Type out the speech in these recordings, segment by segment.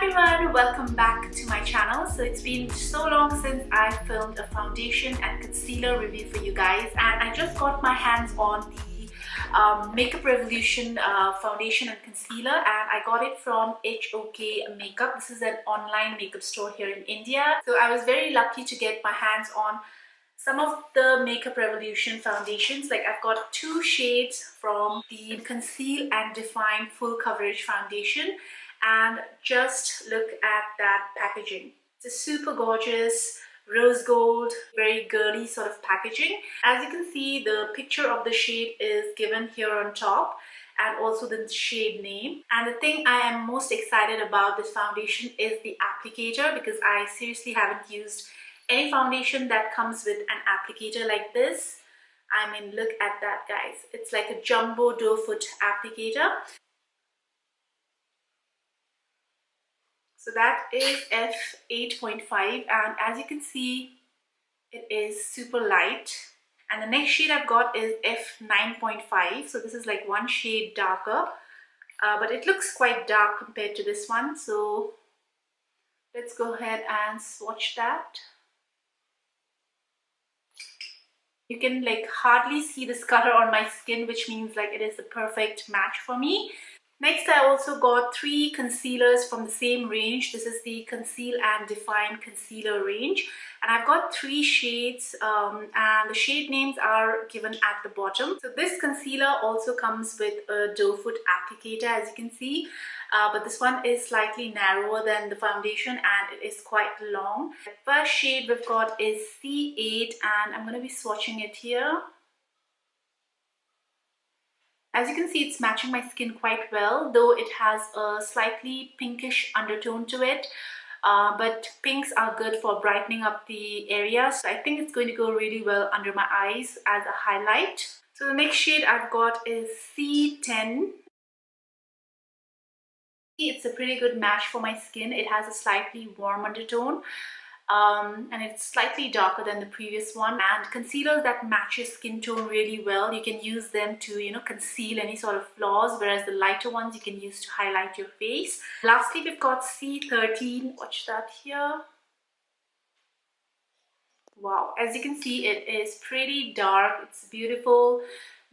everyone, welcome back to my channel. So it's been so long since I filmed a foundation and concealer review for you guys, and I just got my hands on the Makeup Revolution foundation and concealer, and I got it from HOK Makeup. This is an online makeup store here in India. So I was very lucky to get my hands on some of the Makeup Revolution foundations. Like I've got two shades from the Conceal and Define Full Coverage Foundation, and just look at that packaging. It's a super gorgeous rose gold, very girly sort of packaging. As you can see, the picture of the shade is given here on top, and also the shade name. And the thing I am most excited about this foundation is the applicator, because I seriously haven't used any foundation that comes with an applicator like this. I mean, look at that, guys. It's like a jumbo doe foot applicator. So that is F8.5, and as you can see, it is super light. And the next shade I've got is F9.5, so this is like one shade darker, but it looks quite dark compared to this one. So let's go ahead and swatch that. You can like hardly see this color on my skin, which means like it is the perfect match for me. Next, I also got three concealers from the same range. This is the Conceal and Define Concealer range. And I've got three shades, and the shade names are given at the bottom. So this concealer also comes with a doe foot applicator, as you can see. But this one is slightly narrower than the foundation, and it is quite long. The first shade we've got is C8, and I'm going to be swatching it here. As you can see, it's matching my skin quite well, though it has a slightly pinkish undertone to it. But pinks are good for brightening up the area, so I think it's going to go really well under my eyes as a highlight. So the next shade I've got is C10. It's a pretty good match for my skin. It has a slightly warm undertone. And it's slightly darker than the previous one, and concealers that match your skin tone really well, you can use them to, you know, conceal any sort of flaws, whereas the lighter ones you can use to highlight your face. Lastly, we've got C13. Watch that here. Wow, as you can see, it is pretty dark. It's beautiful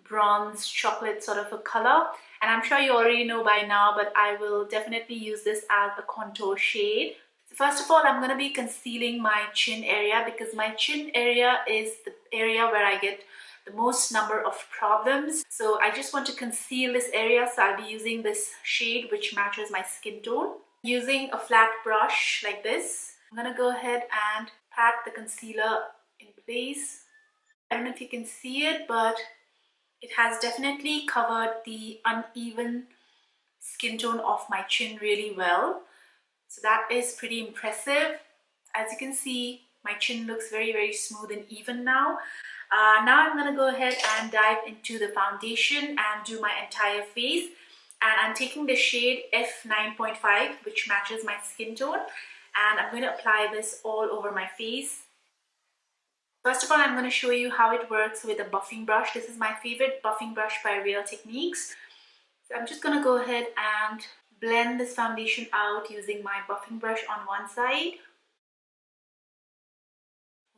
bronze chocolate sort of a color, and I'm sure you already know by now, but I will definitely use this as a contour shade. First of all, I'm going to be concealing my chin area, because my chin area is the area where I get the most number of problems. So I just want to conceal this area, so I'll be using this shade which matches my skin tone. Using a flat brush like this, I'm going to go ahead and pat the concealer in place. I don't know if you can see it, but it has definitely covered the uneven skin tone of my chin really well. So that is pretty impressive. As you can see, my chin looks very, very smooth and even now. Now I'm going to go ahead and dive into the foundation and do my entire face. And I'm taking the shade F9.5, which matches my skin tone. And I'm going to apply this all over my face. First of all, I'm going to show you how it works with a buffing brush. This is my favorite buffing brush by Real Techniques. So I'm just going to go ahead and blend this foundation out using my buffing brush on one side.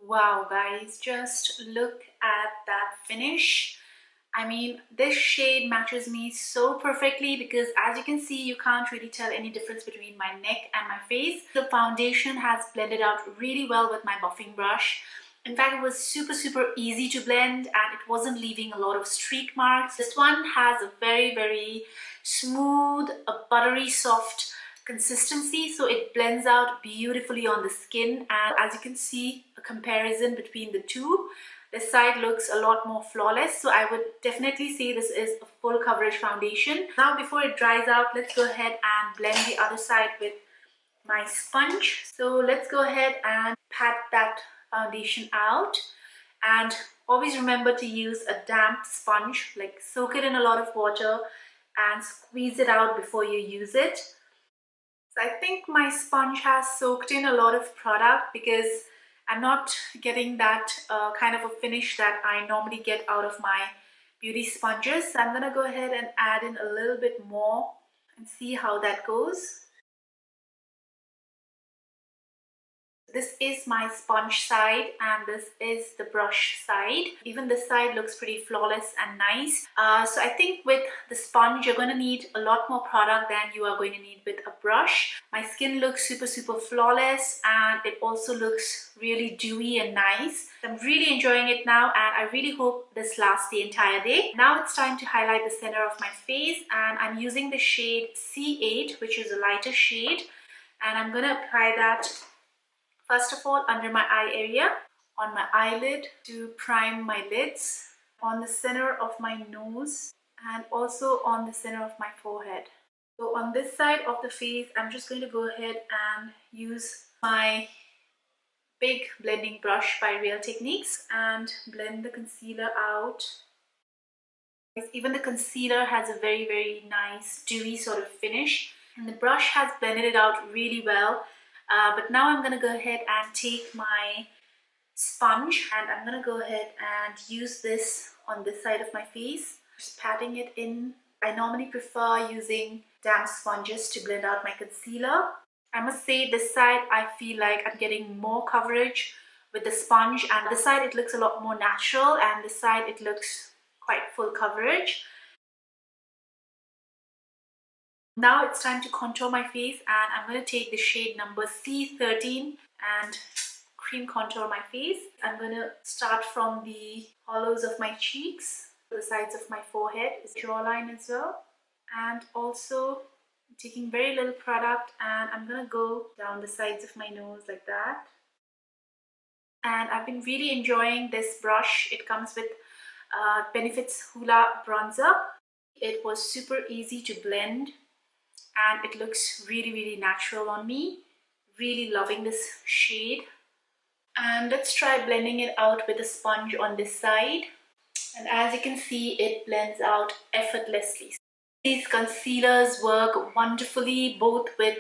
Wow, guys, just look at that finish. I mean, this shade matches me so perfectly, because as you can see, you can't really tell any difference between my neck and my face. The foundation has blended out really well with my buffing brush. In fact, it was super easy to blend, and it wasn't leaving a lot of streak marks. This one has a very smooth, a buttery soft consistency, so it blends out beautifully on the skin. And as you can see, a comparison between the two. This side looks a lot more flawless, so I would definitely say this is a full coverage foundation. Now, before it dries out, let's go ahead and blend the other side with my sponge. So let's go ahead and pat that foundation out, and always remember to use a damp sponge. Like, soak it in a lot of water and squeeze it out before you use it. So I think my sponge has soaked in a lot of product, because I'm not getting that kind of a finish that I normally get out of my beauty sponges. So I'm gonna go ahead and add in a little bit more and see how that goes. This is my sponge side and this is the brush side. Even this side looks pretty flawless and nice. So I think with the sponge you're going to need a lot more product than you are going to need with a brush. My skin looks super flawless and it also looks really dewy and nice. I'm really enjoying it now and I really hope this lasts the entire day. Now it's time to highlight the center of my face and I'm using the shade C8, which is a lighter shade, and I'm going to apply that first of all under my eye area, on my eyelid to prime my lids, on the center of my nose, and also on the center of my forehead. So on this side of the face, I'm just going to go ahead and use my big blending brush by Real Techniques and blend the concealer out. Even the concealer has a very nice dewy sort of finish, and the brush has blended it out really well. But now I'm going to go ahead and take my sponge and I'm going to go ahead and use this on this side of my face, just patting it in. I normally prefer using damp sponges to blend out my concealer. I must say this side I feel like I'm getting more coverage with the sponge, and this side it looks a lot more natural and this side it looks quite full coverage. Now it's time to contour my face and I'm going to take the shade number C13 and cream contour my face. I'm going to start from the hollows of my cheeks, the sides of my forehead, jawline as well, and also taking very little product and I'm going to go down the sides of my nose like that. And I've been really enjoying this brush. It comes with Benefits Hoola bronzer. It was super easy to blend and it looks really natural on me. Really loving this shade. And let's try blending it out with a sponge on this side. And as you can see, it blends out effortlessly. These concealers work wonderfully both with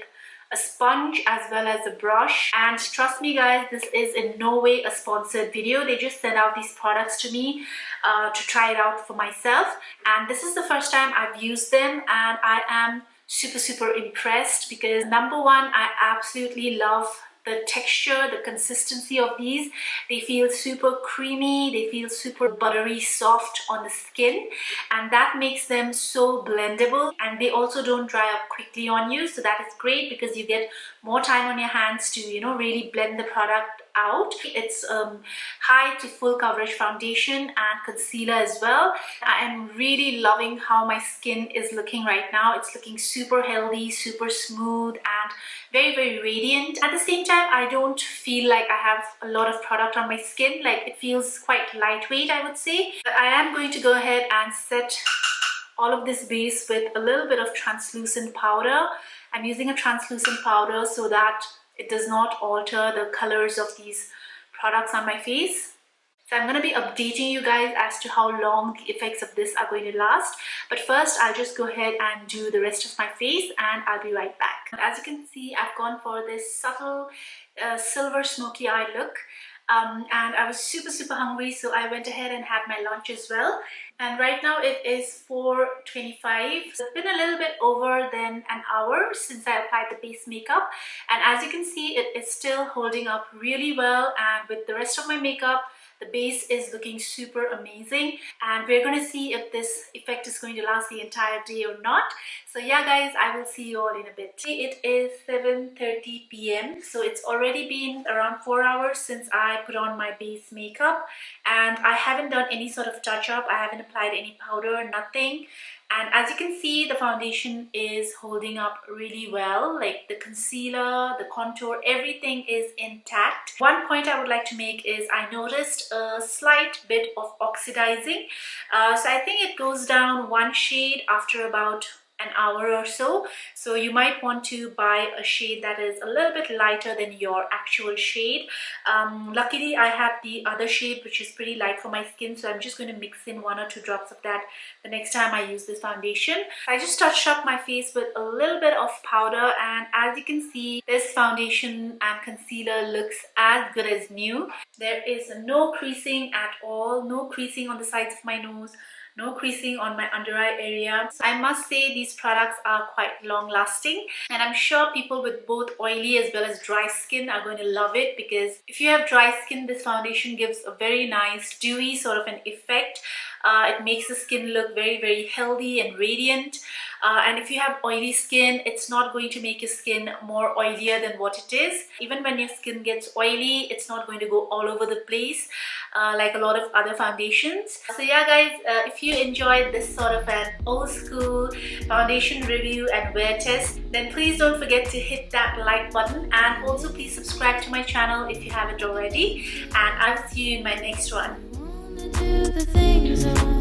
a sponge as well as a brush, and trust me guys, this is in no way a sponsored video. They just sent out these products to me to try it out for myself, and this is the first time I've used them and I am super impressed because number one, I absolutely love the texture, the consistency of these. They feel super creamy, they feel super buttery soft on the skin, and that makes them so blendable, and they also don't dry up quickly on you, so that is great because you get more time on your hands to, you know, really blend the product out. It's high to full coverage foundation and concealer as well. I am really loving how my skin is looking right now. It's looking super healthy, super smooth, and very radiant. At the same time, I don't feel like I have a lot of product on my skin. Like, it feels quite lightweight, I would say. But I am going to go ahead and set all of this base with a little bit of translucent powder. I'm using a translucent powder so that it does not alter the colors of these products on my face. So I'm going to be updating you guys as to how long the effects of this are going to last. But first, I'll just go ahead and do the rest of my face and I'll be right back. As you can see, I've gone for this subtle silver smoky eye look. And I was super hungry, so I went ahead and had my lunch as well. And right now it is 4:25. So it's been a little bit over than an hour since I applied the base makeup, and as you can see, it is still holding up really well, and with the rest of my makeup, the base is looking super amazing, and we're going to see if this effect is going to last the entire day or not. So yeah guys, I will see you all in a bit. It is 7:30 p.m. so it's already been around 4 hours since I put on my base makeup, and I haven't done any sort of touch-up. I haven't applied any powder, nothing. And as you can see, the foundation is holding up really well. Like the concealer, the contour, everything is intact. One point I would like to make is I noticed a slight bit of oxidizing. So I think it goes down one shade after about an hour or so. So you might want to buy a shade that is a little bit lighter than your actual shade. Luckily, I have the other shade which is pretty light for my skin, so I'm just going to mix in 1 or 2 drops of that the next time I use this foundation. I just touched up my face with a little bit of powder, and as you can see, this foundation and concealer looks as good as new. There is no creasing at all, no creasing on the sides of my nose, no creasing on my under eye area. So I must say these products are quite long lasting, and I'm sure people with both oily as well as dry skin are going to love it, because if you have dry skin, this foundation gives a very nice dewy sort of an effect. It makes the skin look very healthy and radiant. And if you have oily skin, it's not going to make your skin more oilier than what it is. Even when your skin gets oily, it's not going to go all over the place like a lot of other foundations. So yeah guys, if you enjoyed this sort of an old school foundation review and wear test, then please don't forget to hit that like button, and also please subscribe to my channel if you haven't already, and I will see you in my next one. Do the things I